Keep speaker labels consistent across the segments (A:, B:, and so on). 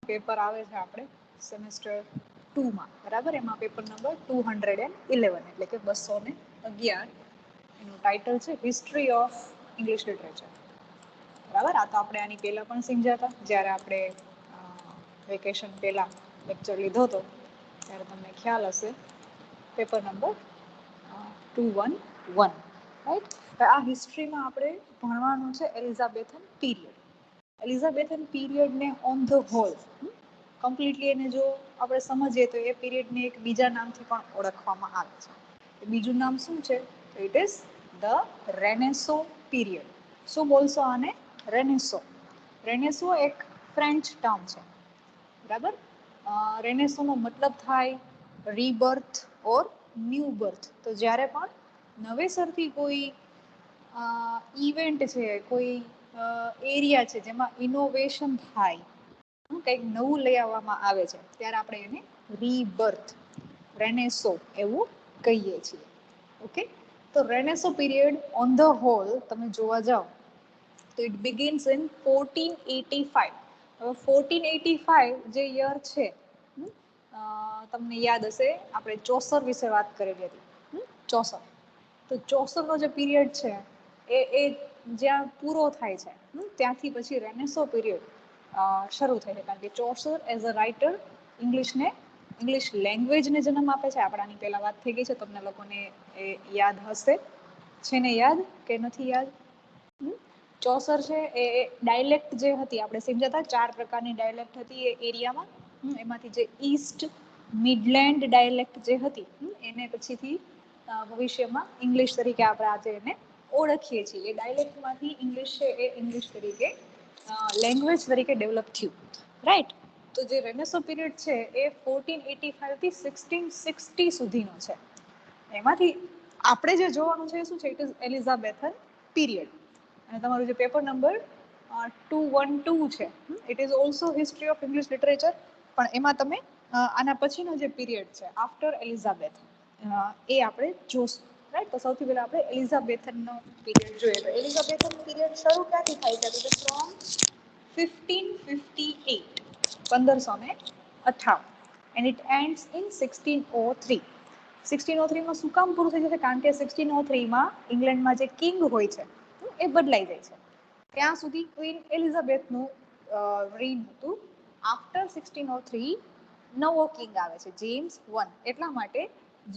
A: Paper આવે છે આપણે સેમેસ્ટર 2 માં, બરાબર. એમાં પેપર નંબર 211 એટલે કે 211. એનું ટાઇટલ છે હિસ્ટ્રી ઓફ ઇંગ્લિશ લિટરેચર, બરાબર. આ તો આપણે આની પહેલા પણ સમજ્યા હતા જ્યારે આપણે વેકેશન પહેલા લેક્ચર લીધો હતો ત્યારે તમને ખ્યાલ હશે. Paper number 211, right. આ હિસ્ટ્રીમાં આપણે ભણવાનું છે એલિઝાબેથન પીરિયડ. એલિઝાબેથન પીરિયડને ઓન ધ હોલ કમ્પ્લીટલી એને જો આપણે સમજીએ તો એ પીરિયડને એક બીજા નામથી પણ ઓળખવામાં આવે છે. બીજું નામ શું છે? It is the renaissance period. શું બોલશો આને? રેનેસો. રેનેસો એક ફ્રેન્ચ ટર્મ છે, બરાબર. રેનેસોનો મતલબ થાય રીબર્થ ઓર ન્યૂ બર્થ. તો જ્યારે પણ નવેસરથી કોઈ ઇવેન્ટ છે, કોઈ એરિયા છે જેમાં ઇનોવેશન થાય, કંઈક નવું લઈ આવવામાં આવે છે, ત્યારે આપણે એને રીબર્થ, રેનેસો એવું કહીએ છીએ. ઓકે. તો રેનેસો પીરિયડ ઓન ધ હોલ તમે જોવા જાઓ તો ઇટ બિગિન્સ ઇન 1485. હવે 1485 જે યર છે, તમને યાદ હશે આપણે ચોસર વિશે વાત કરેલી હતી. ચોસર. તો ચોસરનો જે પીરિયડ છે એ જ્યાં પૂરો થાય છે ત્યાંથી પછી રેનેસો પીરિયડ શરૂ થાય છે. કારણ કે ચોસર એઝ અ રાઇટર ઇંગ્લિશ લેંગ્વેજને જન્મ આપે છે. આપણાની પહેલા વાત થઈ ગઈ છે, તમને લોકોને એ યાદ હશે. છે ને યાદ કે નથી યાદ? ચોસર છે એ ડાયલેક્ટ જે હતી, આપણે સમજાતા 4 પ્રકારની ડાયલેક્ટ હતી એ એરિયામાં. એમાંથી જે ઈસ્ટ મિડલેન્ડ ડાયલેક્ટ જે હતી એને પછીથી ભવિષ્યમાં ઇંગ્લિશ તરીકે આપણે આજે એને ઓળખીએ છીએ. એ ડાયલેક્ટમાંથી ઇંગ્લિશ છે એ ઇંગ્લિશ તરીકે લેંગ્વેજ તરીકે ડેવલપ થયું, રાઈટ. તો જે રેનેસો પીરિયડ છે એ 1485 થી 1660 સુધીનો છે. એમાંથી આપણે જે જોવાનું છે એ શું છે? It is Elizabethan period. અને તમારું જે પેપર નંબર 212 છે, it is also history of English literature. પણ એમાં તમે આના પછીનો જે પીરિયડ છે આફ્ટર એલિઝાબેથ એ આપણે જોશું, રાઈટ. તો સૌથી પહેલા આપણે એલિઝાબેથનનો પીરિયડ જોઈએ. તો એલિઝાબેથન પીરિયડ શરૂ ક્યાંથી થાય છે? તો from 1558, 1558, and it ends in 1603. 1603માં શું કામ પૂરું થઈ જશે? કારણ કે 1603માં ઇંગ્લેન્ડમાં જે કિંગ હોય છે એ બદલાઈ જાય છે. ત્યાં સુધી ક્વીન એલિઝાબેથનું રીન હતું. આફ્ટર 1603 નવો કિંગ આવે છે, જેમ્સ I. એટલા માટે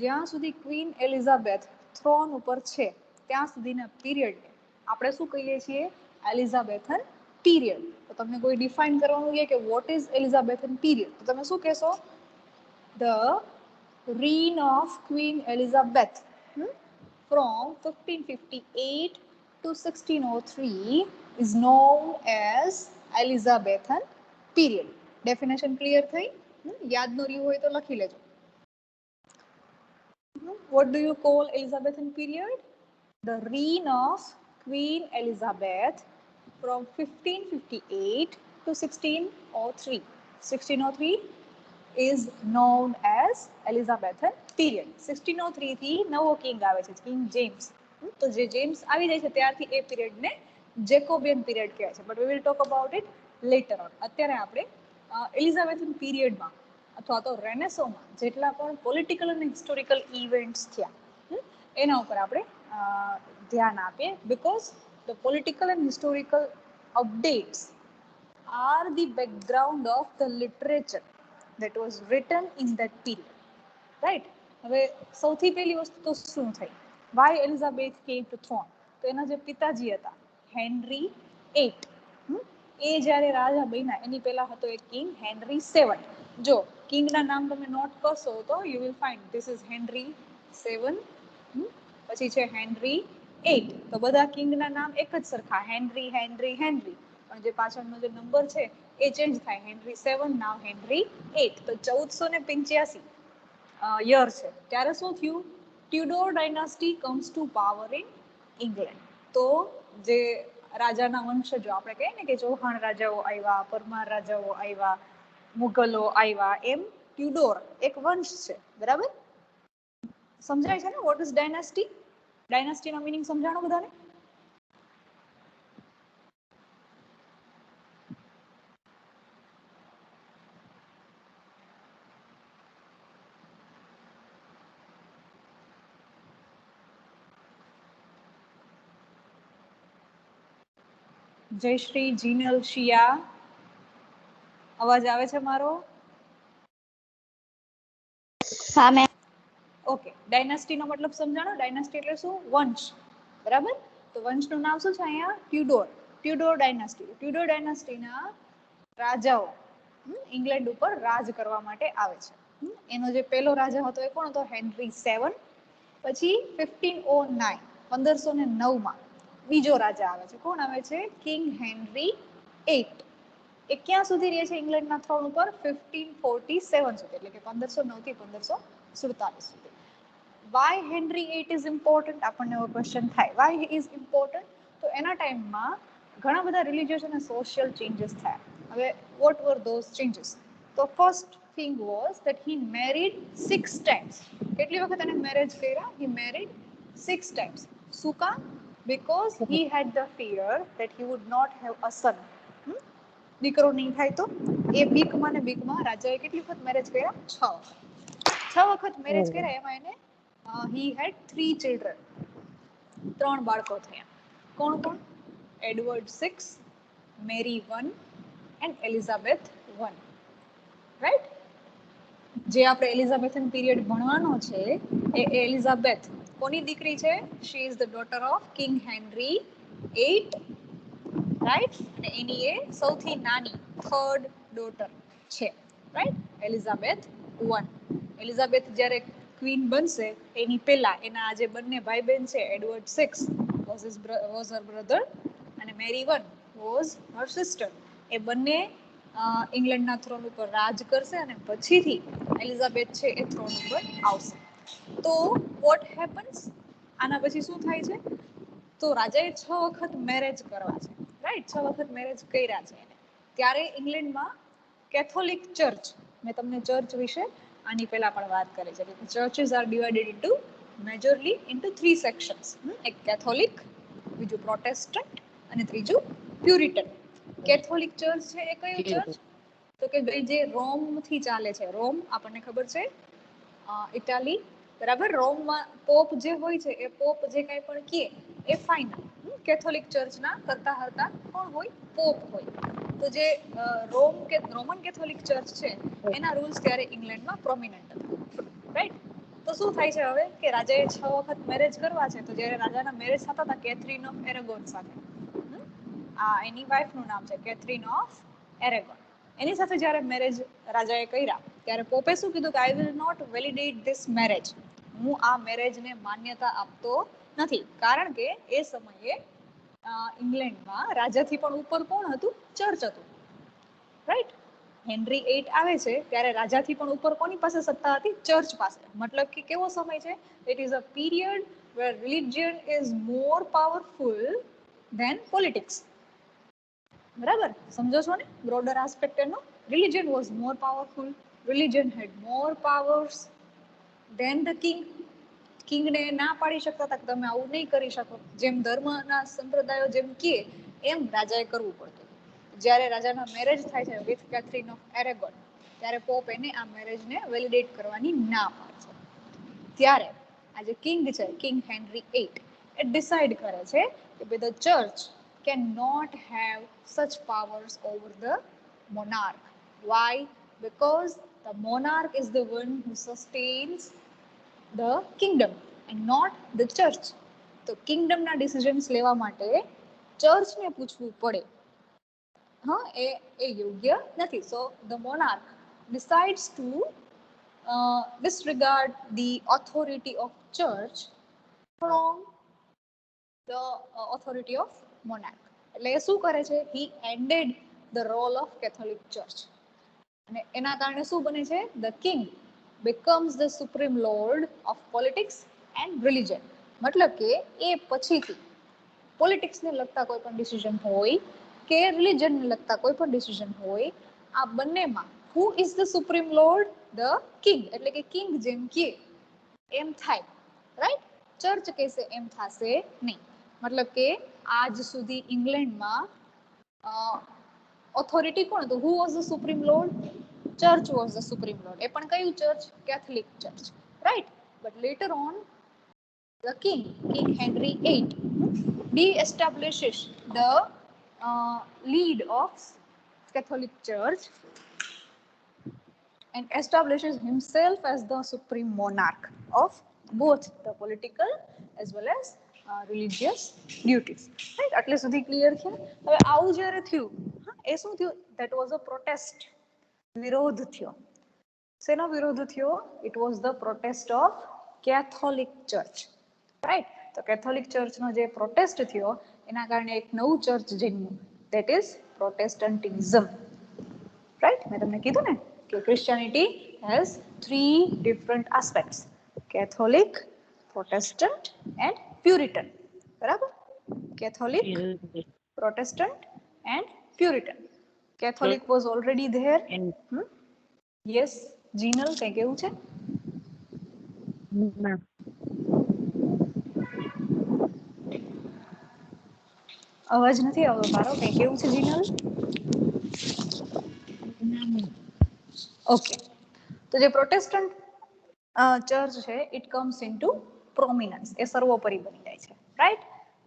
A: જ્યાં સુધી ક્વીન એલિઝાબેથ થ્રોન ઉપર છે ત્યાં સુધીના પીરિયડને આપણે શું કહીએ છીએ? એલિઝાબેથન પીરિયડ. તો તમને કોઈ ડિફાઇન કરવાનું કહે કે વોટ ઇઝ એલિઝાબેથન પીરિયડ, તો તમે શું કહેશો? The reign of Queen Elizabeth from 1558 to 1603 is known as Elizabethan period. Definition clear થઈ? યાદ ન રહ્યું હોય તો લખી લેજો. What do you call Elizabethan period? The reign of Queen Elizabeth from 1558 to 1603. 1603 is known as Elizabethan period. 1603 થી નવો કિંગ આવે છે, કિંગ જેમ્સ. તો જે જેમ્સ આવી જાય છે ત્યારથી એ પીરિયડને જેકોબિયન પીરિયડ કહેવાય છે. But we will talk about it letter on. અત્યારે આપણે એલિઝાબેથન પીરિયડમાં અથવા તો રેનેસોમાં જેટલા પણ પોલિટિકલ અને હિસ્ટોરિકલ ઇવેન્ટ્સ થયા એના ઉપર આપણે ધ્યાન આપીએ. Because the political and historical updates are the background of the literature that was written in that period, right? હવે સૌથી પહેલી વસ્તુ તો શું થઈ? Why Elizabeth came to throne? તો એના જે પિતાજી હતા હેનરી VIII, એ જ્યારે રાજા બન્યા એની પહેલા હતો એક કિંગ હેનરી VII. જો કિંગના નામ તમે નોટ કરશો તો you will find this is henry VII, પછી છે હેનરી VIII. તો બધા કિંગના નામ એક જ સરખા, હેનરી હેનરી હેનરી. પણ જે પાછળનો જે નંબર છે એ ચેન્જ થાય, Henry VII now Henry VIII. તો 1485 યર છે ત્યારે શું થયું? Tudor dynasty comes to power in England. તો જે રાજાના વંશજો આપણે કહીએ ને કે ચૌહાણ રાજાઓ આવ્યા, પરમાર રાજાઓ આવ્યા, મુગલો આવ્યા, એમ ટ્યુડોર એક વંશ છે, બરાબર. સમજાય છે ને વોટ ઇઝ ડાયનાસ્ટી? ડાયનાસ્ટીનો મીનિંગ સમજાણો બધાને? જયશ્રી, જીનલ, શિયા, અવાજ આવે છે મારો?
B: હા મેમ.
A: ઓકે, ડાયનાસ્ટીનો મતલબ સમજાણો. ડાયનાસ્ટી એટલે શું? વંશ, બરાબર? તો વંશનું નામ શું છે અહીંયા? ટ્યુડોર. ટ્યુડોર ડાયનાસ્ટી. ટ્યુડોર ડાયનાસ્ટીના રાજાઓ ઇંગ્લેન્ડ ઉપર રાજ કરવા માટે આવે છે. એનો જે પહેલો રાજા હતો એ કોણ હતો? હેનરી 7. પછી 1509 1509 બીજો રાજા આવે છે. કોણ આવે છે? King Henry 8. એ ક્યાં સુધી રહે છે ઇંગ્લેન્ડના થ્રોન ઉપર? 1547 સુધી, એટલે કે 1509 થી 1547 સુધી. Why Henry 8 is important? આપણને એવો ક્વેશ્ચન થાય. Why he is important? તો એના ટાઈમમાં ઘણા બધા રિલિજિયસ અને સોશિયલ ચેન્જીસ થયા. હવે વોટ વર ધોઝ ચેન્જીસ? તો first thing was that he married 6 times. કેટલી વખત એને મેરેજ કર્યા? હી મેરીડ 6 ટાઈમ્સ. શું કામ? Because he had the fear that he would not have a son. દીકરો નહીં થાય તો એ બીકમાં ને બીકમાં રાજાએ કેટલી વખત મેરેજ કર્યા? 6 વખત. 6 વખત મેરેજ કર્યા. એમાં એને he had 3 children. 3 બાળકો થયા. કોણ કોણ? Edward 6, Mary 1 and Elizabeth 1. Right? જે આપણે એલિઝાબેથન પીરિયડ ભણવાનો છે એ એલિઝાબેથ કોની દીકરી છે? She is the daughter of king Henry 8, right? અને એની એ સૌથી નાની થર્ડ ડોટર છે, રાઈટ? એલિઝાબેથ 1. એલિઝાબેથ જ્યારે ક્વીન બનશે એની પહેલા એના જે બંને ભાઈ બહેન છે, એડવર્ડ 6 વોઝ હર બ્રધર અને મેરી 1 વોઝ હર સિસ્ટર. એ બંને ઇંગ્લેન્ડના થ્રોન ઉપર રાજ કરશે અને પછીથી એલિઝાબેથ છે એ થ્રોન ઉપર આવશે. તો વોટ હેપન્સ? આના પછી શું થાય છે? તો રાજાએ 6 વખત મેરેજ કરવા છે, રાઈટ? 6 વખત મેરેજ કર્યા છે એને. ત્યારે ઇંગ્લેન્ડમાં કેથોલિક ચર્ચ, મેં તમને ચર્ચ વિશે આની પહેલા પણ વાત કરી છે કે churches are divided into majorly into 3 sections. એક કેથોલિક, બીજું પ્રોટેસ્ટન્ટ અને ત્રીજું પ્યુરિટન. કેથોલિક ચર્ચ છે એ કયું ચર્ચ? તો કે ભાઈ જે રોમથી ચાલે છે. રોમ આપણને ખબર છે ઇટાલી, બરાબર? રોમમાં પોપ જે હોય છે એ પોપ જે કાંઈ પણ કહે એ ફાઇનલ. કેથોલિક ચર્ચના કરતા હતા કોણ હોય? પોપ હોય. તો જે રોમન કેથોલિક ચર્ચ છે એના રૂલ્સ ત્યારે ઇંગ્લેન્ડમાં પ્રોમિનન્ટ હતા, રાઈટ? તો શું થાય છે હવે કે રાજાએ 6 વખત મેરેજ કરવા છે. તો જ્યારે રાજાના મેરેજ થતા હતા કેથરીન ઓફ એરેગોન સાથે, એની વાઇફનું નામ છે કેથરીન ઓફ એરેગોન. એની સાથે જ્યારે મેરેજ રાજાએ કર્યા ત્યારે પોપે શું કીધું કે I will not validate this marriage. હું આ મેરેજને માન્યતા આપતો નથી. કારણ કે એ સમયે ઇંગ્લેન્ડમાં રાજાથી પણ ઉપર કોણ હતું? ચર્ચ હતું, રાઈટ? હેનરી 8 આવે છે ત્યારે રાજાથી પણ ઉપર કોની પાસે સત્તા હતી? ચર્ચ પાસે. મતલબ કે કેવો સમય છે? It is a period where religion is more powerful than politics. બરાબર? સમજો છો ને બ્રોડર આસ્પેક્ટ એનો? Religion was more powerful. Religion had more powers than the king. કિંગને ના પાડી શકતા હતા કે તમે આવું નહીં કરી શકો. જેમ ધર્મના સંપ્રદાયો જેમ કહે એમ રાજાએ કરવું પડતું. જ્યારે રાજાના મેરેજ થાય છે વિથ કેથરીન ઓફ એરેગોન ત્યારે પોપ એને આ મેરેજને વેલિડેટ કરવાની ના પાડે છે. ત્યારે આ જે કિંગ છે, કિંગ હેનરી 8, એ ડિસાઇડ કરે છે કે the church can not have such powers over the monarch. Why? Because the monarch is the one who sustains the kingdom and not the church. તો કિંગડમના ડિસિઝન્સ લેવા માટે ચર્ચને પૂછવું પડે, હા, એ યોગ્ય નથી. So the monarch decides to disregard the authority of church from the authority of monarch. એટલે એ શું કરે છે? he ended the role of Catholic Church. અને એના કારણે શું બને છે? the king becomes the supreme lord of politics and religion. મતલબ કે એ પછીથી પોલિટિક્સને લગતા કોઈ પણ ડિસિઝન હોય કે રિલિજનને લગતા કોઈ પણ ડિસિઝન હોય, આ બંનેમાં who is the supreme lord? the king. એટલે કે કિંગ જેમ કે એમ થાય, રાઈટ? ચર્ચ કહેશે એમ થશે નહીં. મતલબ કે આજ સુધી ઇંગ્લેન્ડમાં ઓથોરિટી કોણ હતું? Who was the supreme lord? Church was the supreme lord. એ પણ કયું church? Catholic church, right? But later on the king, King Henry 8, de-establishes the lead of Catholic Church and establishes himself as the supreme monarch of both the political as well as religious duties. Right? આટલે સુધી clear છે. હવે આવું જ્યારે થયું, એ શું થયું? That was a protest. વિરોધ થયો. શેનો વિરોધ થયો? It was the protest of Catholic Church. Right? તો કેથોલિક ચર્ચનો જે પ્રોટેસ્ટ થયો એના કારણે એક નવું church જન્મ્યું. That is Protestantism. Right? મેં તમને કીધું ને કે Christianity has three different aspects: Catholic, Protestant and Puritan. બરાબર? Catholic, Protestant and Puritan. Catholic was already there. Yes, Jinal કઈ કેવું છે? અવાજ નથી આવતો તારો, કઈ કેવું છે જીનલ? ઓકે, તો જે પ્રોટેસ્ટન્ટ ચર્ચ છે ઇટ કમ્સ ઇનટુ પ્રોમિનન્સ, એ સર્વોપરી બની જાય છે. રાઈટ?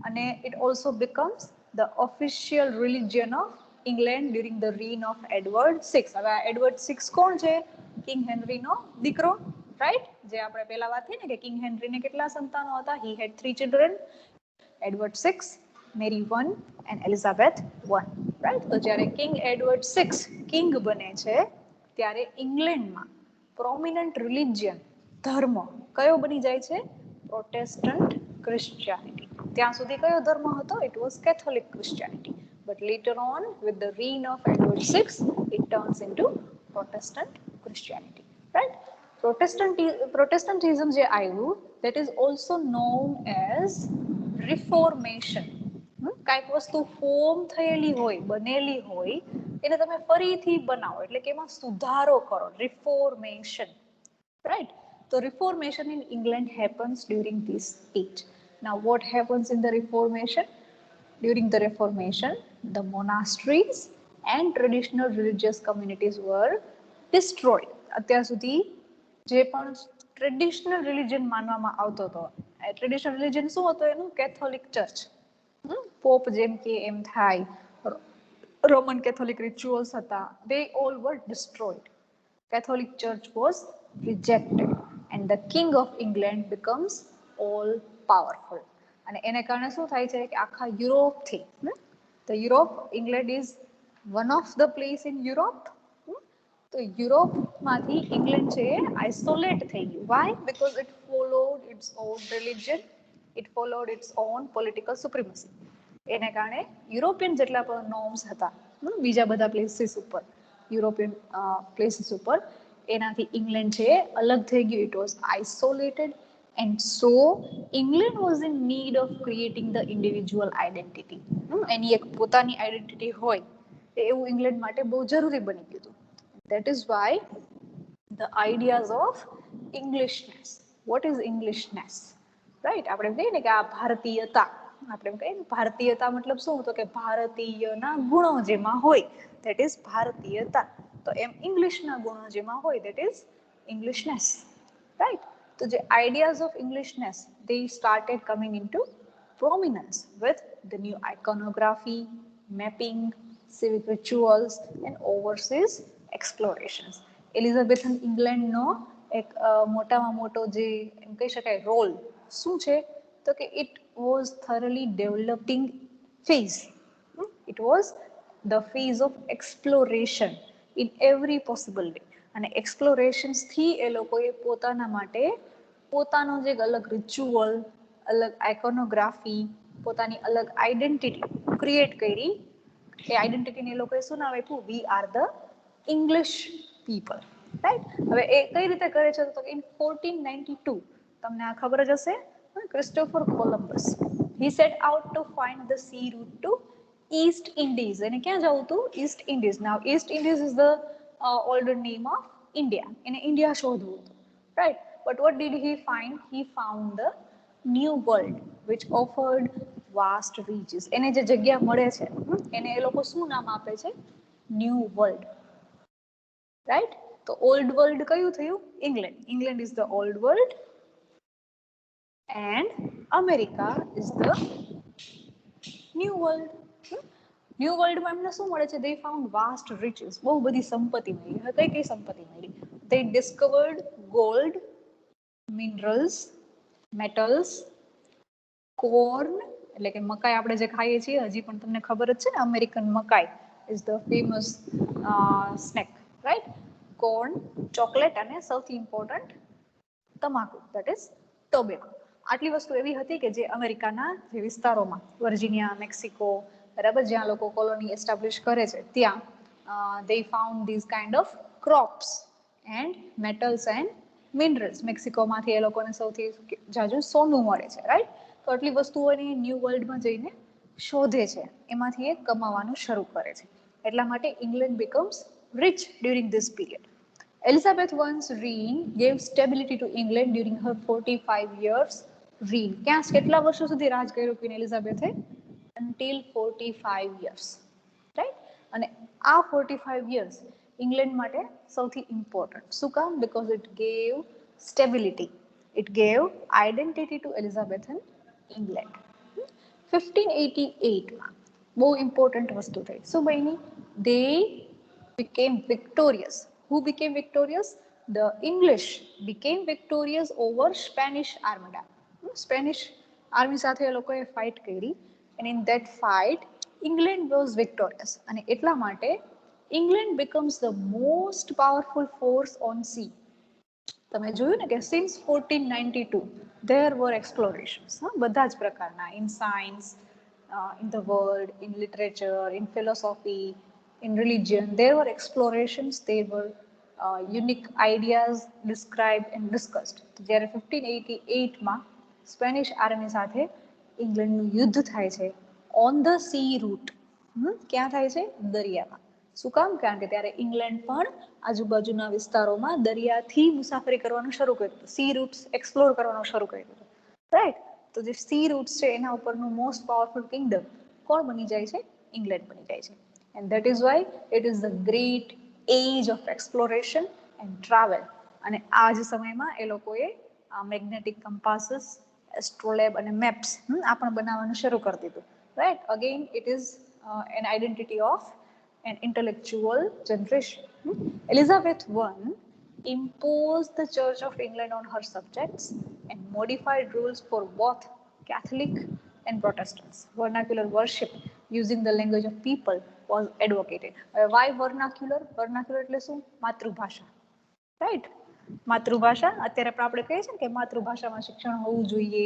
A: અને it also becomes the official religion of England during the reign of Edward six. હવે આ એડવર્ડ સિક્સ કોણ છે? કિંગ હેનરીનો દીકરો. રાઈટ? જે આપણે પહેલા વાત થઈ ને કે કિંગ હેનરીને કેટલા સંતાનો હતા? He had 3 children. Edward six, Mary 1 and Elizabeth 1. Right? તો જ્યારે કિંગ એડવર્ડ સિક્સ કિંગ બને છે ત્યારે ઇંગ્લેન્ડમાં પ્રોમિનન્ટ રિલિજિયન, ધર્મ કયો બની જાય છે? Protestant Christianity. ત્યાં સુધી કયો ધર્મ હતો? It was Catholic Christianity. But later on, with the reign of Edward VI, it turns into Protestant Christianity. Right? Protestantism જે આવ્યું, that is also known as Reformation. કાંઈક વસ્તુ ફોર્મ થયેલી હોય, બનેલી હોય, એને તમે ફરીથી બનાવો, એટલે કે એમાં સુધારો કરો. Reformation. Right? So Reformation in England happens during this age. Now what happens in the Reformation? During the Reformation, the monasteries and traditional religious communities were destroyed. અત્યાર સુધી જે પણ ટ્રેડિશનલ રિલિજન માનવામાં આવતો હતો, ટ્રેડિશનલ રિલિજન શું હતો એનું? Catholic church. પોપ જેમ કે એમ થાય, રોમન કેથોલિક રિચ્યુઅલ્સ હતા, they all were destroyed. Catholic Church was rejected and the King of England becomes all powerful. અને એને કારણે શું થાય છે કે આખા યુરોપથી, તો Europe, England is one of the place in Europe. તો યુરોપમાંથી ઇંગ્લેન્ડ છે એ આઇસોલેટ થઈ ગયું. Why? Because it followed its own religion, it followed its own political supremacy. એને કારણે યુરોપિયન જેટલા પણ નોર્મ્સ હતા બીજા બધા પ્લેસીસ ઉપર, યુરોપિયન પ્લેસીસ ઉપર, એનાથી ઇંગ્લેન્ડ છે અલગ થઈ ગયું. It was isolated and so England was in need of creating the individual identity. એની એક પોતાની આઈડેન્ટિટી હોય એવું ઇંગ્લેન્ડ માટે બહુ જરૂરી બની ગયું હતું. That is why the ideas of Englishness. What is Englishness? Right? આપણે કહીએ ને કે આ ભારતીયતા, આપણે એમ કહીએ ને ભારતીયતા મતલબ શું? તો કે ભારતીયના ગુણો જેમાં હોય, that is ભારતીયતા. તો એમ ઇંગ્લિશના ગુણો જેમાં હોય, that is Englishness. Right? So the ideas of Englishness, they started coming into prominence with the new iconography, mapping, civic rituals and overseas explorations. Elizabethan England નો એક મોટામાં મોટો જે એમ કહી શકાય રોલ શું છે? તો કે it was thoroughly developing phase. It was the phase of exploration in every possible way. અને એક્સપ્લોરેશન્સથી એ લોકોએ પોતાના માટે પોતાનો જે અલગ રિચ્યુઅલ, અલગ આઇકોનોગ્રાફી, પોતાની અલગ આઈડેન્ટિટી ક્રિએટ કરી. એ આઈડેન્ટિટીને એ લોકોએ શું નામ આપ્યું? We are the English people. Right? હવે એ કઈ રીતે કરે છે? તો ઇન 1492, તમને આ ખબર જ હશે, Christopher Columbus, he set out to find the sea route to East Indies. એને ક્યાં જવું હતું? East Indies. Now East Indies is the older name of India. એને ઇન્ડિયા શોધવું હતું. Right? But what did he find? He found the new world which offered vast reaches. એને જે જગ્યા મળે છે એને એ લોકો શું નામ આપે છે? New world. રાઈટ? તો ઓલ્ડ વર્લ્ડ કયું થયું? England. England is the old world and America is the new world. New વર્લ્ડમાં એમને શું મળે છે? દે ફાઉન્ડ વાસ્ટ riches, બહુ બધી સંપત્તિ મળી. કઈ કઈ સંપત્તિ મળી? They discovered gold, minerals, metals, corn એટલે કે મકાઈ આપણે જે ખાઈએ છીએ, હજી પણ તમને ખબર જ છે ને, અમેરિકન મકાઈ is the famous snack, right? Corn, chocolate અને સૌથી ઇમ્પોર્ટન્ટ તમાકુ, દેટ ઇઝ ટોબેકો. આટલી વસ્તુ એવી હતી કે જે અમેરિકાના જે વિસ્તારોમાં, વર્જિનિયા, મેક્સિકો, બરાબર, જ્યાં લોકો કોલોની એસ્ટાબ્લિશ કરે છે, ત્યાં they found these kind of crops and metals and minerals. મેક્સિકોમાંથી એ લોકોને સૌથી જાજુ સોનું મળે છે, રાઈટ? તો આટલી વસ્તુઓને ન્યૂ વર્લ્ડમાં જઈને શોધે છે, એમાંથી એ કમાવાનું શરૂ કરે છે. એટલા માટે England becomes rich during this period. Elizabeth I's reign gave stability to England during her 45 years reign. ક્યાં કેટલા વર્ષો સુધી રાજ કર્યું ક્વીન એલિઝાબેથે? Until 45 years, right? અને આ 45 years ઇંગ્લેન્ડ માટે સૌથી ઇમ્પોર્ટન્ટ. શું કામ? Because it gave stability, it gave identity to Elizabethan England. 1588માં બહુ ઇમ્પોર્ટન્ટ વસ્તુ થઈ. શું બની? They became victorious. Who became victorious? The English became victorious over Spanish Armada. Spanish army સાથે એ લોકોએ ફાઇટ કરી, and in that fight England was victorious. અને એટલા માટે England becomes the most powerful force on sea. તમે જોયું ને કે સિન્સ 1492 there were explorations, બધા જ પ્રકારના, in science, in the world, in literature, in philosophy, in religion, there were explorations, there were unique ideas described and discussed. જ્યારે 1588માં Spanish army સાથે ઇંગ્લેન્ડનું યુદ્ધ થાય છે ઓન ધ સી રૂટ. ક્યાં થાય છે? દરિયામાં. શું કામ? કારણ કે ત્યારે ઇંગ્લેન્ડ પણ આજુબાજુના વિસ્તારોમાં દરિયાથી મુસાફરી કરવાનું શરૂ કર્યું હતું, સી રૂટ્સ એક્સપ્લોર કરવાનું શરૂ કર્યું હતું, રાઈટ? તો જે સી રૂટ્સ છે એના ઉપરનું મોસ્ટ પાવરફુલ કિંગડમ કોણ બની જાય છે? ઇંગ્લેન્ડ બની જાય છે. And that is why it is the great age of exploration and travel. અને આ જ સમયમાં એ લોકોએ મેગ્નેટિક કમ્પાસીસ, એસ્ટ્રોલેબ અને મેપ્સ આ પણ બનાવવાનું શરૂ કરી દીધું, right? Again it is an identity of an intellectual generation. Elizabeth I imposed the Church of England on her subjects and modified rules for both Catholic and Protestants. Vernacular worship using the language of people was advocated. Why vernacular? Vernacular એટલે શું? માતૃભાષા, right? માતૃભાષા. અત્યારે આપણે કહીએ છીએ કે માતૃભાષામાં શિક્ષણ હોવું જોઈએ,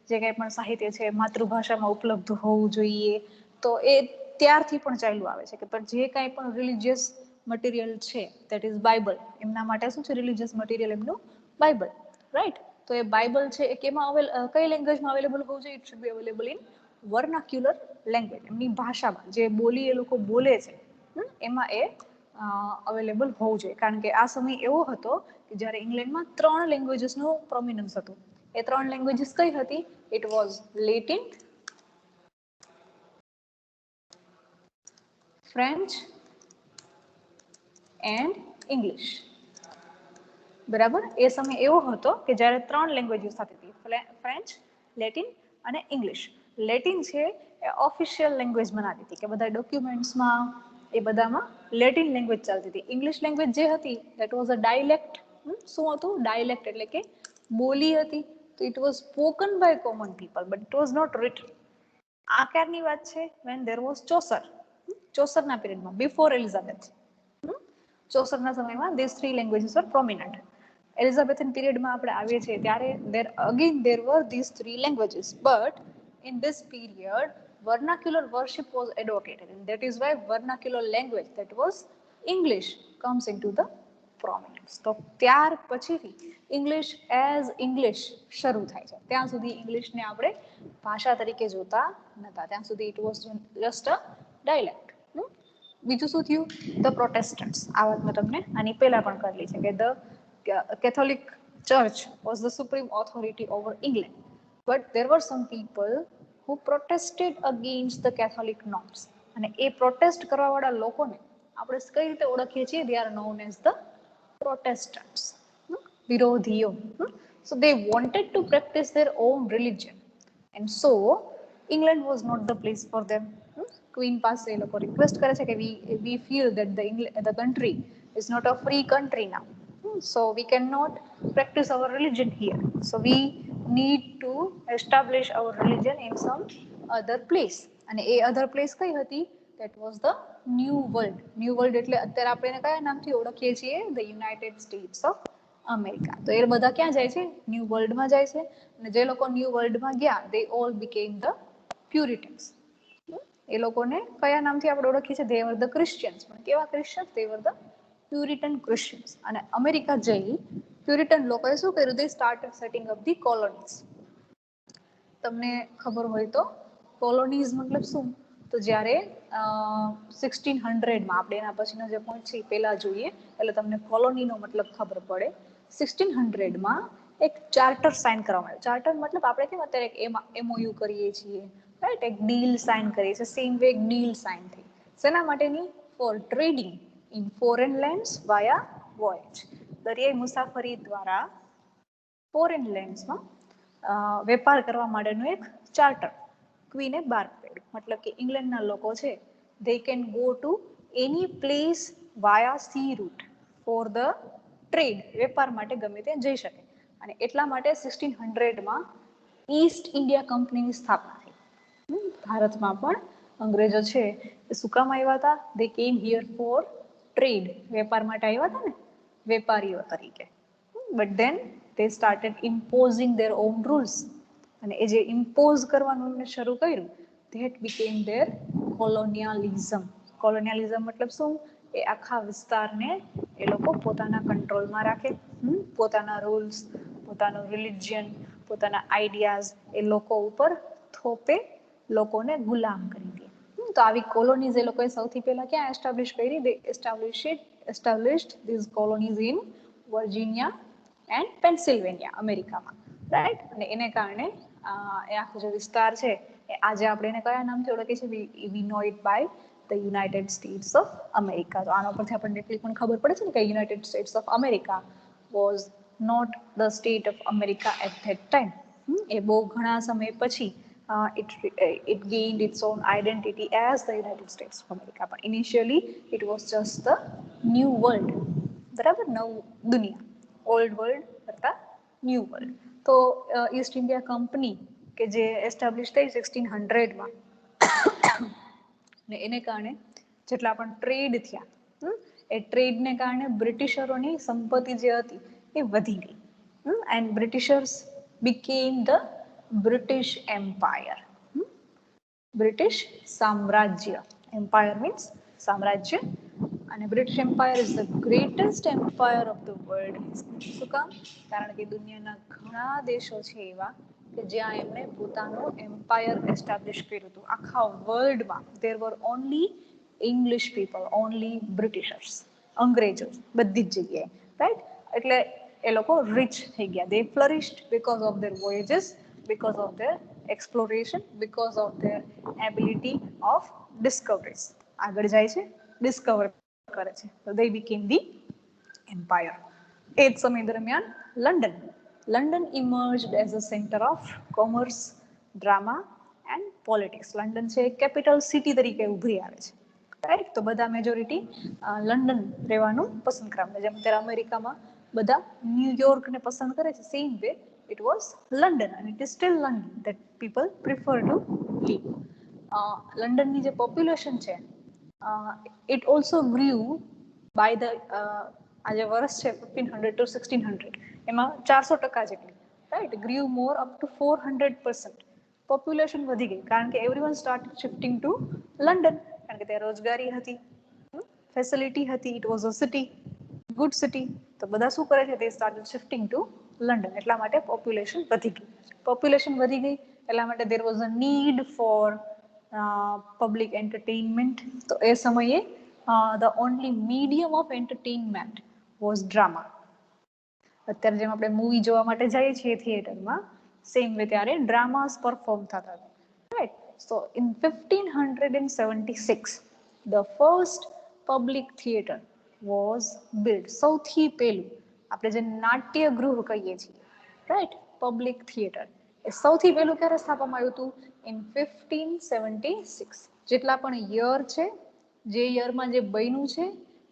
A: જે કંઈ પણ સાહિત્ય છે માતૃભાષામાં ઉપલબ્ધ હોવું જોઈએ. તો એ ત્યારથી પણ ચાલ્યું આવે છે કે પણ જે કાંઈ પણ રિલિજિયસ મટીરિયલ છે, દેટ ઇઝ બાઇબલ, એમના માટે શું છે રિલિજિયસ મટીરિયલ? એમનું બાઇબલ, રાઈટ? તો એ બાઇબલ છે એ કેમાં કઈ લેંગ્વેજમાં અવેલેબલ હોવું જોઈએ? It should be available in vernacular language, એમની ભાષામાં જે બોલી એ લોકો બોલે છે એમાં એ અવેલેબલ હોવું જોઈએ. કારણ કે આ સમય એવો હતો કે જ્યારે ઇંગ્લેન્ડમાં 3 લેંગ્વેજીસનું પ્રોમિનન્સ હતું. એ 3 લેંગ્વેજીસ કઈ હતી? It was Latin, French and English. બરાબર? એ સમય એવો હતો કે જ્યારે 3 લેંગ્વેજીસ થતી હતી, ફ્રેન્ચ, લેટિન અને ઇંગ્લિશ. લેટિન છે એ ઓફિશિયલ લેંગ્વેજ બનાવી હતી કે બધા ડોક્યુમેન્ટ્સમાં એ બધામાં લેટિન લેંગ્વેજ ચાલતી હતી. ઇંગ્લિશ લેંગ્વેજ જે હતી દેટ વોઝ અ ડાયલેક્ટ. શું હતું? ડાયલેક્ટ એટલે કે બોલી હતી. તો it was spoken by common people but it was not written. આ ક્યારની વાત છે? When there was Chaucer. ચોસરના પીરિયડમાં, બિફોર એલિઝાબેથ. ચોસરના સમયમાં this 3 languages were prominent. Elizabethan પીરિયડમાં આપણે આવીએ છીએ ત્યારે there were these 3 languages, but in this period vernacular worship was advocated, and that is why vernacular language, that was English, comes into the prominence. તો ત્યાર પછીથી ઇંગ્લિશ એઝ ઇંગ્લિશ શરૂ થાય છે. ત્યાં સુધી ઇંગ્લિશને આપણે ભાષા તરીકે જોતા નહોતા. ત્યાં સુધી it was just a dialect. બીજું શું થયું? ધ પ્રોટેસ્ટન્ટ્સ. આ વાત મેં તમને આની પહેલા પણ કરેલી છે કે the Catholic Church was the supreme authority over England, but there were some people who protested against the Catholic norms. અને એ પ્રોટેસ્ટ કરવાવાળા લોકોને આપણે કઈ રીતે ઓળખીએ છીએ? They are known as the Protestants, વિરોધીઓ. So they wanted to practice their own religion, and so England was not the place for them. Queen પાસે એ લોકો રિક્વેસ્ટ કરે છે કે we feel that the country is not a free country now, so we cannot practice our religion here, so we need to establish our religion in some other place. અને એ other place કઈ હતી? that was the new world. new world એટલે અત્યારે આપણે એને કયા નામથી ઓળખીએ છીએ? the United States of America. તો એ બધા ક્યાં જાય છે? ન્યૂ વર્લ્ડમાં જાય છે. અને જે લોકો ન્યૂ વર્લ્ડમાં ગયા they all became the Puritans. એ લોકોને કયા નામથી આપણે ઓળખીએ છીએ? they were the Christians. પણ કેવા Christians? they were the Puritan Christians. અને અમેરિકા જઈ પ્યુરિટન લોકોએ શું કર્યું? they started setting up the colonies. તમને ખબર હોય તો કોલોનીઝ મતલબ શું? તો જ્યારે 1600માં, આપણે એના પછીનો જે પોઈન્ટ છે એ પહેલા જોઈએ એટલે તમને કોલોનીનો મતલબ ખબર પડે. 1600માં એક ચાર્ટર સાઇન કરવામાં આવ્યું. ચાર્ટર મતલબ આપણે કેમ અત્યારે એક MOU કરીએ છીએ, રાઈટ? એક ડીલ સાઇન કરીએ છીએ, સેમ વે એક ડીલ સાઇન થઈ. શેના માટેની? For trading in foreign lands via voyage. દરિયાઈ મુસાફરી દ્વારા ફોરેન લેન્ડ્સમાં વેપાર કરવા માટેનું એક ચાર્ટર ક્વીને બહાર પાડ્યું. મતલબ કે ઇંગ્લેન્ડના લોકો છે they can go to any place via sea route for the trade. વેપાર માટે ગમે ત્યાં જઈ શકે. અને એટલા માટે 1600માં ઈસ્ટ ઇન્ડિયા કંપનીની સ્થાપના થઈ. ભારતમાં પણ અંગ્રેજો છે એ શું કામ આવ્યા હતા? they came here for trade. વેપાર માટે આવ્યા હતા ને, વેપારીઓ તરીકે. but then they started imposing their own rules. અને એ જે ઇમ્પોઝ કરવાનું એમને શરૂ કર્યું that became their colonialism. colonialism મતલબ શું? એ આખા વિસ્તારને એ લોકો પોતાના કંટ્રોલમાં રાખે, પોતાના રૂલ્સ, પોતાનું રિલિજિયન, પોતાના આઈડિયાઝ એ લોકો ઉપર થોપે, લોકોને ગુલામ કરી દે. તો આવી કોલોનીઝ એ લોકોએ સૌથી પહેલા ક્યાં એસ્ટાબ્લિશ કરી? they established these colonies in Virginia and Pennsylvania, અમેરિકામાં, રાઈટ? અને એને કારણે એ આખો જે વિસ્તાર છે એ આજે આપણે એને કયા નામથી ઓળખીએ છીએ? we know it by the United States of America. તો આના પરથી આપણને એટલી પણ ખબર પડે છે ને કે United States of America was not the state of America at that time. એ બહુ ઘણા સમય પછી it gained its own identity as the United States of America. પણ initially it was just the new world. બરાબર? નવું દુનિયા. Old world કરતા new world. તો ઈસ્ટ ઇન્ડિયા કંપની કે જે એસ્ટાબ્લિશ થઈ 1600માં, ને એને કારણે જેટલા પણ ટ્રેડ થયા એ ટ્રેડને કારણે બ્રિટિશરોની સંપત્તિ જે હતી એ વધી ગઈ. And Britishers became the British Empire. British સામ્રાજ્ય. એમ્પાયર મીન્સ સામ્રાજ્ય. અને British empire is the greatest empire of the world. શું કામ? કારણ કે દુનિયાના ઘણા દેશો છે એવા કે જ્યાં એમણે પોતાનું એમ્પાયર એસ્ટાબ્લિશ કર્યું હતું. આખા વર્લ્ડમાં there were only English people, only Britishers, અંગ્રેજો બધી જ જગ્યાએ, રાઈટ? એટલે એ લોકો રિચ થઈ ગયા. they flourished because of their voyages, because of their exploration, because of their ability of discoveries. આગળ જાય છે, ડિસ્કવર કરે છે. so they became the empire. એ જ સમય દરમિયાન London emerged as a center of commerce, drama and politics. London છે capital city તરીકે ઉભરી આવે છે, રાઈટ? તો બધા મેજોરિટી લંડન રહેવાનું પસંદ કરે. જેમ અત્યારે અમેરિકામાં બધા ન્યુયોર્કને પસંદ કરે છે, same way it was London and it is still London that people prefer to live. લંડનની જે પોપ્યુલેશન છે it also grew by the આ જે વર્ષ છે 1500 to 1600 એમાં 400% જેટલી, right? grew more up to 400%. Population વધી ગઈ કારણ કે everyone started shifting to London. કારણ કે ત્યાં રોજગારી હતી, ફેસિલિટી હતી, it was a city, good city. તો બધા શું કરે છે? they started shifting to London. એટલા માટે પોપ્યુલેશન વધી ગઈ. પોપ્યુલેશન વધી ગઈ એટલા માટે there was a need for public entertainment. તો એ સમયે the only medium of entertainment was drama. અત્યારે જેમ આપણે મૂવી જોવા માટે જઈએ છીએ થિયેટરમાં, સેમ વે ત્યારે ડ્રામાસ પરફોર્મ થતા હતા, right? So in 1576 the first public theater was built. સૌથી પહેલું આપણે જે નાટ્યગૃહ કહીએ છીએ, રાઈટ? પબ્લિક થિયેટર એ સૌથી પહેલું ક્યારે સ્થાપવામાં આવ્યું હતું? ઇન 1576. જેટલા પણ યર છે, જે યરમાં જે બન્યું છે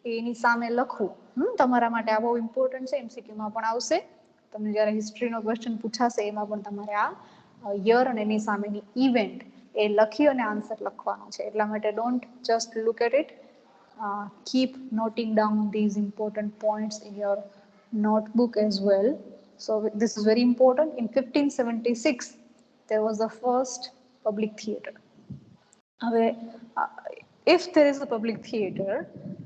A: એની સામે લખવું. તમારા માટે આ બહુ ઇમ્પોર્ટન્ટ છે, એમસીક્યુમાં પણ આવશે. તમને જ્યારે હિસ્ટ્રીનો ક્વેશ્ચન પૂછાશે એમાં પણ તમારે આ યર અને એની સામેની ઇવેન્ટ એ લખી અને આન્સર લખવાનો છે. એટલા માટે don't just look at it, keep noting down these important points in your notebook as well. So this is very important. In 1576 there was the first public theatre. હવે if there is a public theatre,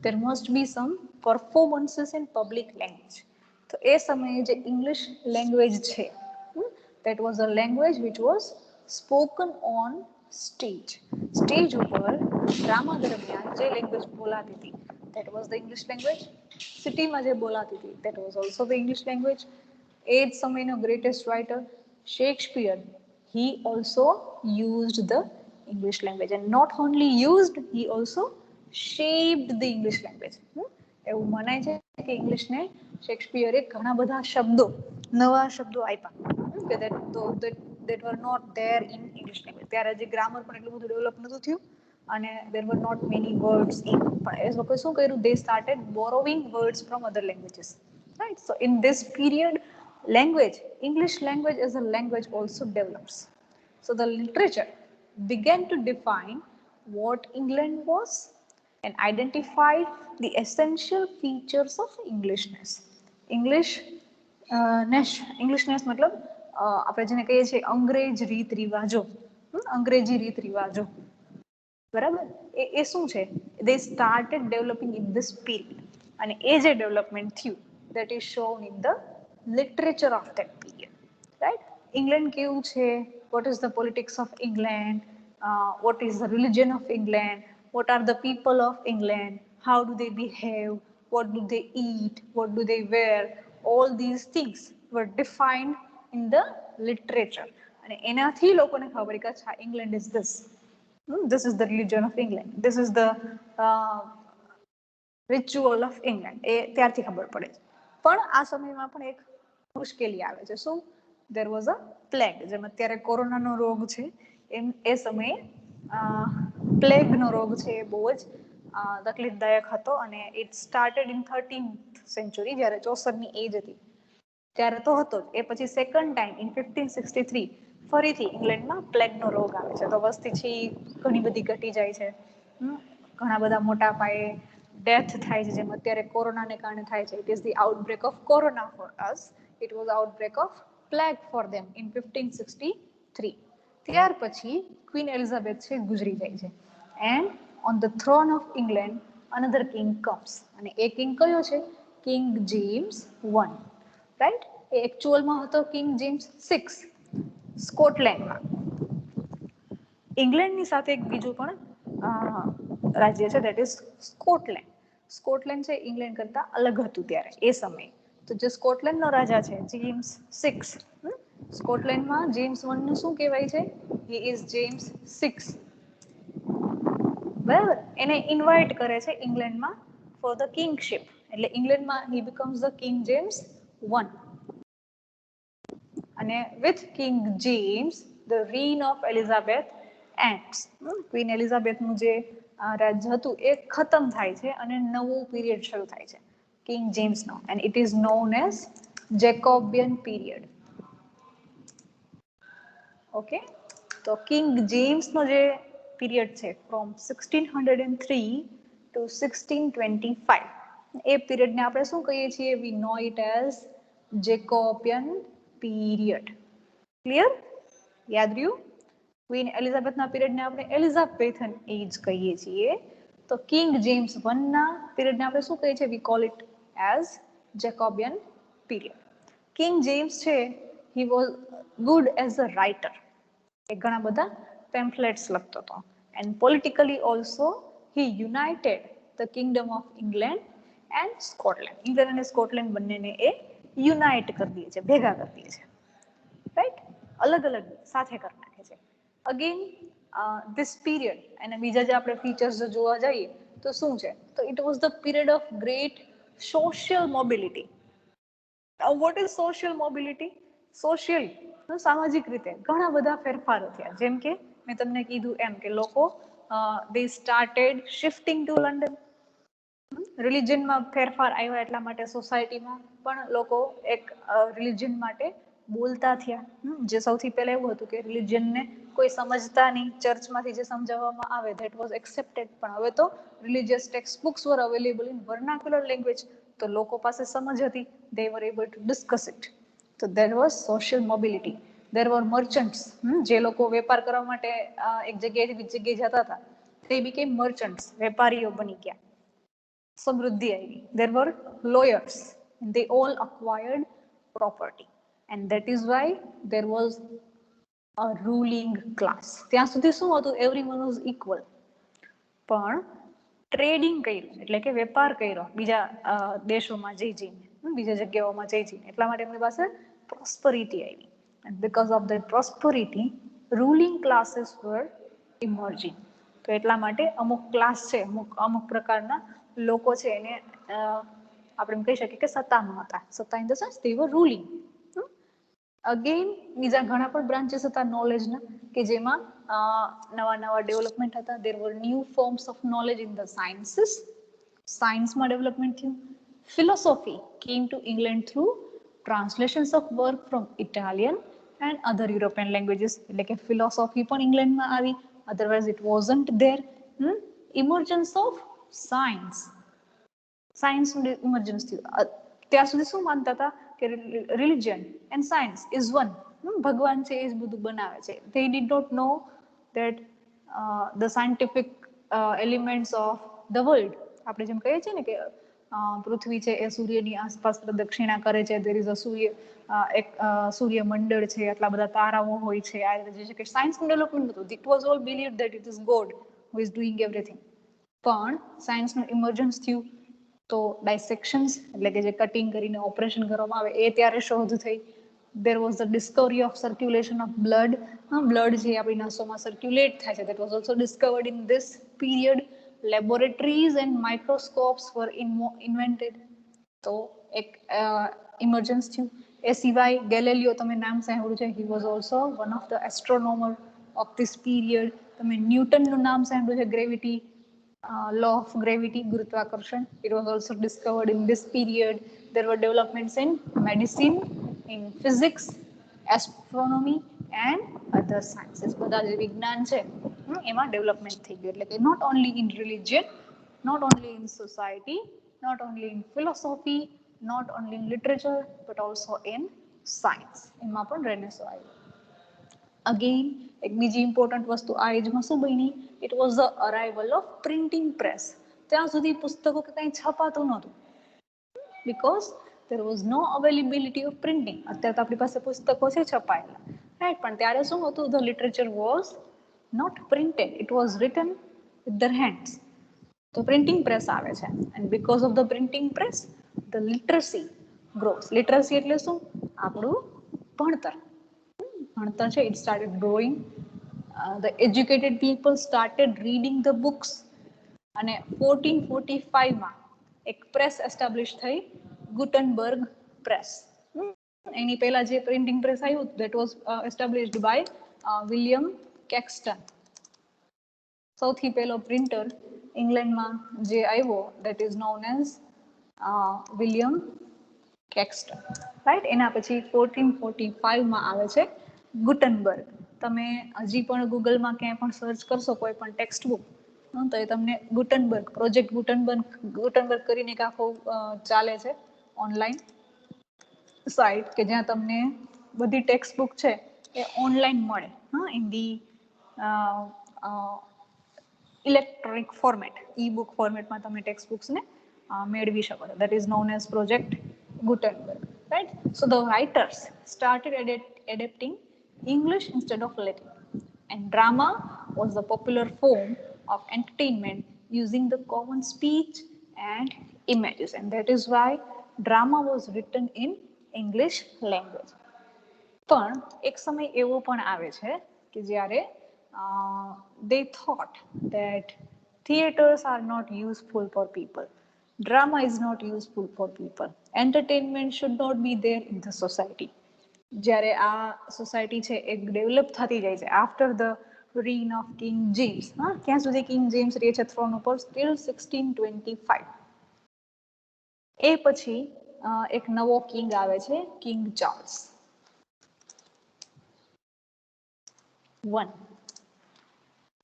A: there must be some performances in public language. તો એ સમયે જે English language છે, that was a language which was spoken on stage. Stage ઉપર drama દરમિયાન જે language બોલાતી હતી, that was the English language. સિટીમાં જે બોલાતી હતી, that was also the English language. એ જ સમયનો greatest writer Shakespeare, he also used the English language, and not only used, he also shaped the English language. એવું મનાય છે કે ઇંગ્લિશને શેક્સપિયરે ઘણા બધા શબ્દો, નવા શબ્દો આપ્યા કે that were not there in English language. ત્યારે જે ગ્રામર પણ એટલું બધું ડેવલપ નહોતું થયું અને there were not many words in. પણ એ લોકોએ શું કર્યું? They started borrowing words from other languages, right? So in this period, language, English language as a language also develops. So the literature began to define what England was and identified the essential features of Englishness. Englishness મતલબ આપણે જેને કહીએ છીએ અંગ્રેજ રીત રિવાજો, અંગ્રેજી રીત રિવાજો, બરાબર? એ શું છે? They started developing in this period, અને એ જે ડેવલપમેન્ટ થયું, that is shown in the literature of that period, right? England કેવું છે? What is the politics of England? What is the religion of England? What are the people of England? How do they behave? What do they eat? What do they wear? All these things were defined in the literature. અને એનાથી લોકોને ખબર પડી કે અચ્છા, England is this. This is the religion of England. This is the ritual of England. એ ત્યારથી ખબર પડે છે. પણ આ સમયમાં પણ એક મુશ્કેલી આવે છે. શું? There was a plague. જેમ અત્યારે કોરોનાનો રોગ છે, એમ એ સમયે પ્લેગનો રોગ છે એ બહુ જ તકલીફદાયક હતો, અને it started in 13th century, જ્યારે ચોસરની એજ હતી ત્યારે તો હતો જ. એ પછી સેકન્ડ ટાઈમ ઇન 1563 ફરીથી ઇંગ્લેન્ડમાં પ્લેગનો રોગ આવે છે. તો વસ્તી છે ઘણી બધી ઘટી જાય છે, ઘણા બધા મોટા પાયે ડેથ થાય છે, જેમ અત્યારે કોરોનાને કારણે થાય છે. It is the outbreak of corona for us, it was outbreak of plague for them in 1563. ત્યાર પછી ક્વીન એલિઝાબેથ છે ગુજરી જાય છે, and on the throne of England another king comes. અને એ કિંગ કયો છે? King James I, right? એ એકચ્યુઅલમાં હતો કિંગ જેમ્સ VI સ્કોટલેન્ડમાં. ઇંગ્લેન્ડની સાથે એક બીજું પણ રાજ્ય છે, દેટ ઇઝ સ્કોટલેન્ડ. સ્કોટલેન્ડ છે ઇંગ્લેન્ડ કરતા અલગ હતું ત્યારે એ સમયે. તો જે સ્કોટલેન્ડનો રાજા છે જેમ્સ VI, સ્કોટલેન્ડમાં જેમ્સ I નું શું કહેવાય છે? હી ઇઝ જેમ્સ VI, બરાબર? એને ઇન્વાઇટ કરે છે ઇંગ્લેન્ડમાં ફોર ધ કિંગશિપ. એટલે ઇંગ્લેન્ડમાં he becomes the king James I. અને with king James the reign of Elizabeth ends. Queen એલિઝાબેથનું જે રાજ્ય હતું એ ખતમ થાય છે અને નવું પીરિયડ શરૂ થાય છે કિંગ જેમ્સનો, and it is known as Jacobean period. Okay, તો કિંગ જેમ્સનો જે પીરિયડ છે ફ્રોમ 1603 to 1625, એ પીરિયડને આપણે શું કહીએ છીએ? We know it as Jacobean period. Clear? યાદ રહ્યું? ક્વીન એલિઝાબેથના પીરિયડને આપણે એલિઝાબેથન એજ કહીએ છીએ. તો કિંગ જેમ્સ I ના પીરિયડને આપણે શું કહીએ છીએ? We call it as Jacobean period. King James છે, he was good as a writer. એ ઘણા બધા પેમ્ફલેટ્સ લખતો હતો, and politically also he united the kingdom of England and Scotland. England અને સ્કોટલેન્ડ બંનેને એ યુનાઇટ કરી દે છે, ભેગા કરી દે છે, રાઈટ? અલગ અલગ સાથે કરી નાખે છે. અગેન ધીસ પીરિયડ, અને બીજા જે આપણે ફીચર્સ જોવા જઈએ તો શું છે? તો it was the period of great social mobility. What is social mobility? Socially, સામાજિક રીતે ઘણા બધા ફેરફારો થયા. જેમ કે મેં તમને કીધું એમ કે લોકો they started shifting to London. રિલિજનમાં ફેરફાર આવ્યા એટલા માટે સોસાયટીમાં પણ લોકો એક રિલિજન માટે બોલતા થયા. જે સૌથી પહેલા એવું હતું કે રિલિજનને કોઈ સમજતા નહીં, ચર્ચમાંથી જે સમજાવવામાં આવે ધેટ વોઝ એક્સેપ્ટેડ. પણ હવે તો religious text books were available in vernacular language, તો લોકો પાસે સમજ હતી, they were able to discuss it. તો there was social mobility. There were merchants, જે લોકો વેપાર કરવા માટે એક જગ્યાએથી બીજી જગ્યાએ જતા હતા, તે બીકેમ મર્ચન્ટ્સ, વેપારીઓ બની ગયા. સમૃદ્ધિ આવી. There were lawyers. They all acquired property. And that is why there was a ruling class. ત્યાં સુધી શું હતું? Everyone was equal. પણ ટ્રેડિંગ કર્યું, એટલે કે વેપાર કર્યો બીજા દેશોમાં જઈ જઈને, બીજા જગ્યાઓમાં જઈ જઈને, એટલા માટે એમની પાસે પ્રોસ્પરિટી આવી. And because of that prosperity, ruling classes were emerging. તો એટલા માટે અમુક ક્લાસ છે, અમુક પ્રકારના લોકો છે, એને આપણે એમ કહી શકીએ કે સત્તામાં હતા. સત્તા in the sense they were ruling. Again બીજા ઘણા પણ બ્રાન્ચીસ હતા નોલેજના કે જેમાં નવા નવા ડેવલપમેન્ટ હતા. There were new forms of knowledge in the sciences. સાયન્સમાં ડેવલપમેન્ટ થયું. Philosophy came to England through translations of work from Italian and other European languages. એટલે કે ફિલોસોફી પણ ઇંગ્લેન્ડમાં આવી, otherwise it wasn't there. Emergence of science, સાયન્સનું emergence થયું. ત્યાં સુધી શું માનતા હતા કે religion and science is one. ભગવાન છે એ જ બધું બનાવે છે. they did not know that the scientific elements of the world. આપણે જેમ કહીએ છીએ ને કે પૃથ્વી છે એ સૂર્યની આસપાસ પ્રદક્ષિણા કરે છે, there is a એક સૂર્યમંડળ છે, આટલા બધા તારાઓ હોય છે, આ રીતે જે છે કે સાયન્સનું ડેવલપમેન્ટ હતું. it was all believed that it is God who is doing everything. પણ સાયન્સનું ઇમર્જન્સ થયું તો ડાયસેક્શન્સ, એટલે કે જે કટિંગ કરીને ઓપરેશન કરવામાં આવે, એ ત્યારે શોધ થઈ. There was the discovery of circulation of blood. Blood જે આપણી નસોમાં સર્ક્યુલેટ થાય છે, that was also discovered in this period. Laboratories and microscopes were invented. તો એક ઇમર્જન્સ થયું. એ સિવાય ગેલેલિયો, તમે નામ સાંભળ્યું છે, he was also one of the astronomer of this period. તમે ન્યૂટનનું નામ સાંભળ્યું છે, gravity, law of gravity, Gurutvakarsan. It was also discovered in this period. There were developments in medicine, in physics, astronomy and other sciences. બધા જે વિજ્ઞાન છે એમાં ડેવલપમેન્ટ થઈ ગયું. એટલે કે not only in religion, not only in society, not only in philosophy, not only in literature, but also in science. એમાં પણ રેનેસો આવ્યો. અગેન એક બીજી ઇમ્પોર્ટન્ટ વસ્તુ આ એજમાં શું બની? It was the arrival of printing press. ત્યાં સુધી પુસ્તકો કે કંઈ છપાતું નહોતું, because there was no availability of printing. અત્યારે તો આપણી પાસે પુસ્તકો છે છપાયેલા, રાઈટ, પણ ત્યારે શું હતું? The literature was not printed, it was written with their hands. તો પ્રિન્ટિંગ પ્રેસ આવે છે, and because of the printing press the literacy grows. Literacy એટલે શું? આપણું ભણતર. ભણતર છે, it started growing. The educated people started reading the books. અને 1445માં એક પ્રેસ એસ્ટાબ્લિશ થઈ, ગુટનબર્ગ પ્રેસ. એની પહેલા જે પ્રિન્ટિંગ પ્રેસ આવ્યું, that was established by William Caxton. સૌથી પહેલો પ્રિન્ટર ઇંગ્લેન્ડમાં જે આવ્યો, that is known as William Caxton, right. એના પછી 1445માં આવે છે ગુટનબર્ગ. તમે હજી પણ ગૂગલમાં ક્યાંય પણ સર્ચ કરશો કોઈ પણ ટેક્સ્ટ બુક, તો એ તમને ગુટનબર્ગ, પ્રોજેક્ટ ગુટનબર્ગ કરીને એક આખું ચાલે છે ઓનલાઈન સાઇટ, કે જ્યાં તમને બધી ટેક્સ્ટ બુક છે એ ઓનલાઈન મળે, in the electronic format, e book ફોર્મેટમાં તમે ટેક્સ્ટ બુક્સને મેળવી શકો છો. That is known as project Gutenberg, right? So the writers started adapting English instead of Latin, and drama was the popular form of entertainment using the common speech and images, and that is why drama was written in English language. પણ એક સમય એવો પણ આવે છે કે જ્યારે they thought that theaters are not useful for people, drama is not useful for people, entertainment should not be there in the society. જ્યારે આ સોસાયટી છે એ ડેવલપ થતી જાય છે after the reign of King James. ક્યાં સુધી king James રહે છે થ્રોન ઉપર? till 1625. એ પછી એક નવો કિંગ આવે છે, કિંગ ચાર્લ્સ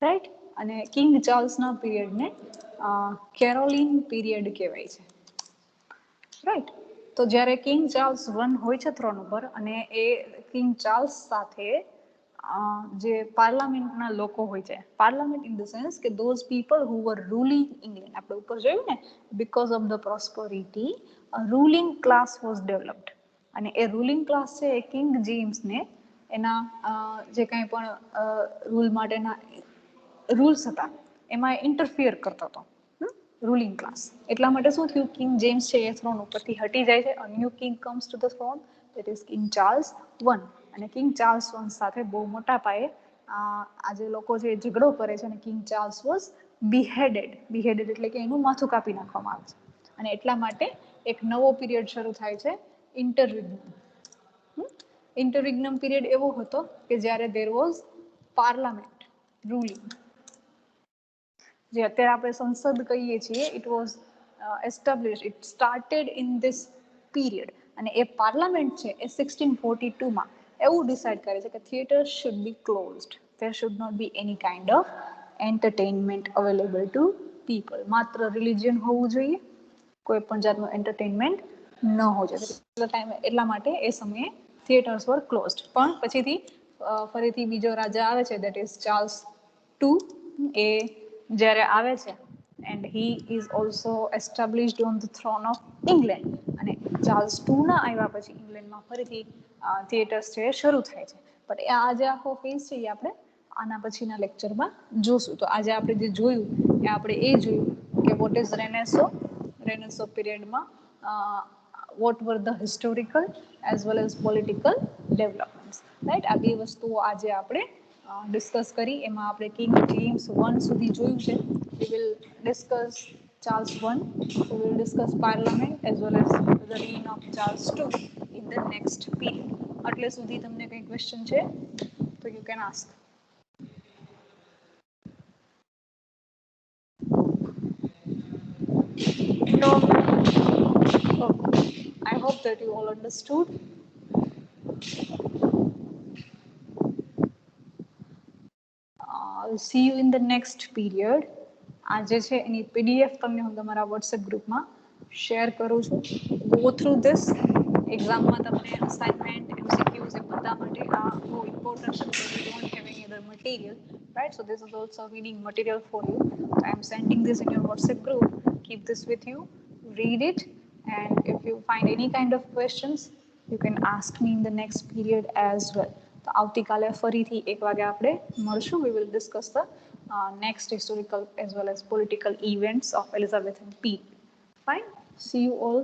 A: રાઈટ. અને કિંગ ચાર્લ્સના પીરિયડને કેરોલિન પીરિયડ કહેવાય છે, રાઈટ. તો જ્યારે કિંગ ચાર્લ્સ હોય છે થ્રોન ઉપર, અને એ કિંગ ચાર્લ્સ સાથે જે પાર્લામેન્ટના લોકો હોય છે, પાર્લામેન્ટ ઇન ધ સેન્સ કે those people who were ruling England, આપણે ઉપર જોયું ને, because of the prosperity ruling class was developed. અને એ રૂલિંગ ક્લાસ છે એ કિંગ જેમ્સને એના જે કાંઈ પણ રૂલ માટેના રૂલ્સ હતા એમાં ઇન્ટરફિયર કરતો હતો રૂલિંગ ક્લાસ. એટલા માટે શું થયું, કિંગ જેમ્સ છે એ થ્રોન ઉપરથી હટી જાય છે. New king comes to the thrown, that is king Charles one. અને કિંગ ચાર્લ્સ વન સાથે બહુ મોટા પાયે આજે લોકો જે ઝઘડો કરે છે, અને કિંગ ચાર્લ્સ વોઝ બિહેડેડ એટલે કે એનું માથું કાપી નાખવામાં આવે છે. અને એટલા માટે એક નવો પીરિયડ શરૂ થાય છે, ઇન્ટરવિગ્નમ પીરિયડ એવો હતો કે જ્યારે દેર વોઝ પાર્લામેન્ટ રૂલિંગ, જે અત્યારે આપણે સંસદ કહીએ છીએ, it was establish, it started in this period. અને એ પાર્લામેન્ટ છે એ 1642માં એવું ડિસાઇડ કરે છે કે theatre should be closed, there should not be any kind of entertainment available to people. માત્ર રિલિજિયન હોવું જોઈએ, કોઈ પણ જાતનું એન્ટરટેનમેન્ટ ન હોવું જોઈએ. એટલા માટે એ સમયે થિયેટર્સ વર ક્લોઝડ. પણ પછીથી ફરીથી બીજો રાજા આવે છે, દેટ ઇઝ ચાર્લ્સ ટુ. એ જ્યારે આવે છે, and he is also established on the throne of England. અને ચાર્લ્સ ટુના આવ્યા પછી ઇંગ્લેન્ડમાં ફરીથી થિયેટર્સ છે એ શરૂ થાય છે. બટ એ આજે આખો ફેઝ છે એ આપણે આના પછીના લેક્ચરમાં જોશું. તો આજે આપણે જે જોયું એ આપણે એ જોયું કે વોટ ઇઝ રેનેસો પીરિયડમાં what were the historical as well as political developments, right. આ બે વસ્તુઓ આજે આપણે ડિસ્કસ કરી. એમાં આપણે કિંગ જેમ્સ વન સુધી જોયું છે. We will discuss Charles one, we will discuss parliament as well as the reign of Charles two in the next period. એટલે સુધી તમને કંઈ ક્વેશ્ચન છે તો you can ask. No. Okay. I hope that you all understood. I'll see you in the next period. આ જે છે એની PDF તમને હું તમારા WhatsApp ગ્રુપમાં શેર કરું છું. Go through this. એક્ઝામમાં તમને અસાઇનમેન્ટ, MCQs એ બધા માટે આ બહુ ઇમ્પોર્ટન્ટ છે, because we don't have any other material, right? So this is also reading material for you. I am sending this in your WhatsApp group. Keep this with you. Read it, and if you find any kind of questions, you can ask me in the next period as well. તો આવતીકાલે ફરીથી 1 વાગે આપણે મળશું. We will discuss the next historical as well as political events of Elizabethan period. Fine. See you all.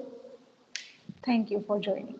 A: Thank you for joining.